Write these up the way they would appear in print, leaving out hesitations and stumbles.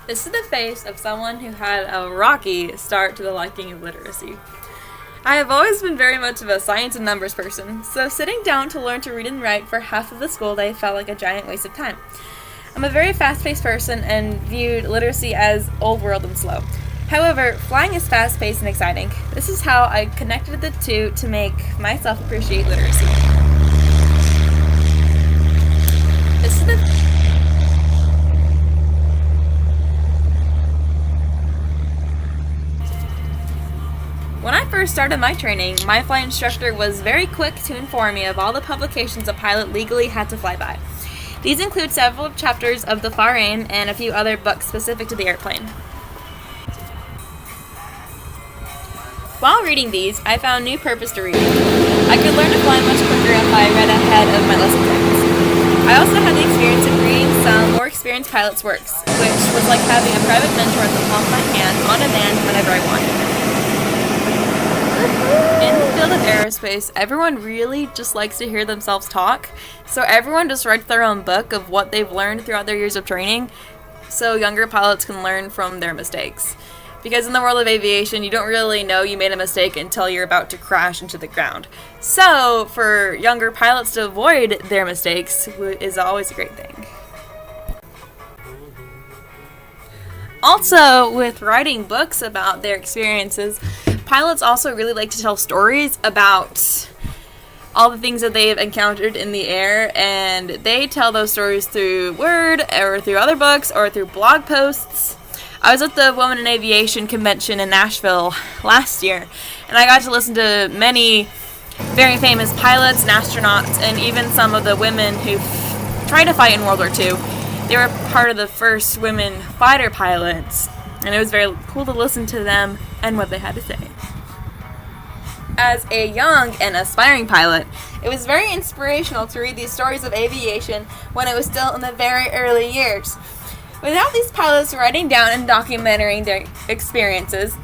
This is the face of someone who had a rocky start to the liking of literacy. I have always been very much of a science and numbers person, so sitting down to learn to read and write for half of the school day felt like a giant waste of time. I'm a very fast-paced person and viewed literacy as old world and slow. However, flying is fast-paced and exciting. This is how I connected the two to make myself appreciate literacy. This is the When I first started my training, my flight instructor was very quick to inform me of all the publications a pilot legally had to fly by. These include several chapters of the FAR AIM and a few other books specific to the airplane. While reading these, I found new purpose to reading. I could learn to fly much quicker if I read ahead of my lesson tickets. I also had the experience of reading some more experienced pilots' works, which was like having a private mentor at the palm of my hand on demand whenever I wanted. In the field of aerospace, everyone really just likes to hear themselves talk, so everyone just writes their own book of what they've learned throughout their years of training, so younger pilots can learn from their mistakes. Because in the world of aviation, you don't really know you made a mistake until you're about to crash into the ground. So, for younger pilots to avoid their mistakes is always a great thing. Also, with writing books about their experiences, pilots also really like to tell stories about all the things that they've encountered in the air, and they tell those stories through word or through other books or through blog posts. I was at the Women in Aviation convention in Nashville last year, and I got to listen to many very famous pilots and astronauts, and even some of the women who tried to fight in World War II. They were part of the first women fighter pilots, and it was very cool to listen to them and what they had to say. As a young and aspiring pilot, it was very inspirational to read these stories of aviation when it was still in the very early years. Without these pilots writing down and documenting their experiences,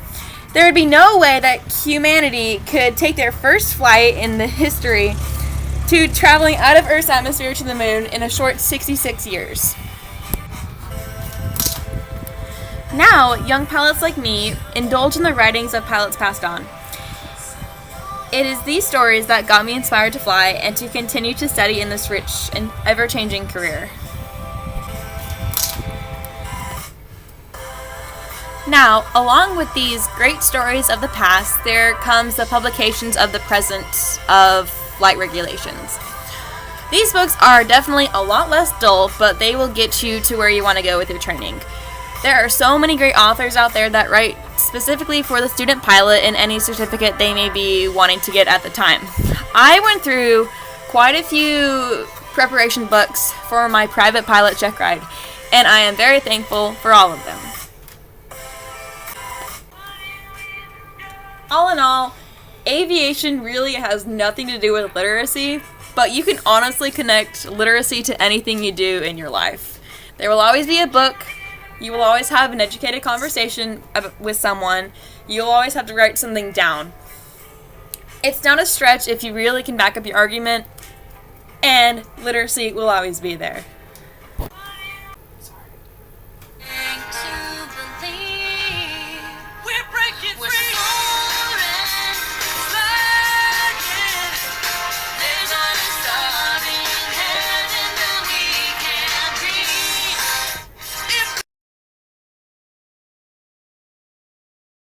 there would be no way that humanity could take their first flight in the history to traveling out of Earth's atmosphere to the moon in a short 66 years. Now, young pilots like me indulge in the writings of pilots passed on. It is these stories that got me inspired to fly and to continue to study in this rich and ever-changing career. Now, along with these great stories of the past, there comes the publications of the present of flight regulations. These books are definitely a lot less dull, but they will get you to where you want to go with your training. There are so many great authors out there that write specifically for the student pilot in any certificate they may be wanting to get at the time. I went through quite a few preparation books for my private pilot check ride, and I am very thankful for all of them. All in all, aviation really has nothing to do with literacy, but you can honestly connect literacy to anything you do in your life. There will always be a book. You will always have an educated conversation with someone. You'll always have to write something down. It's not a stretch if you really can back up your argument, and literacy will always be there.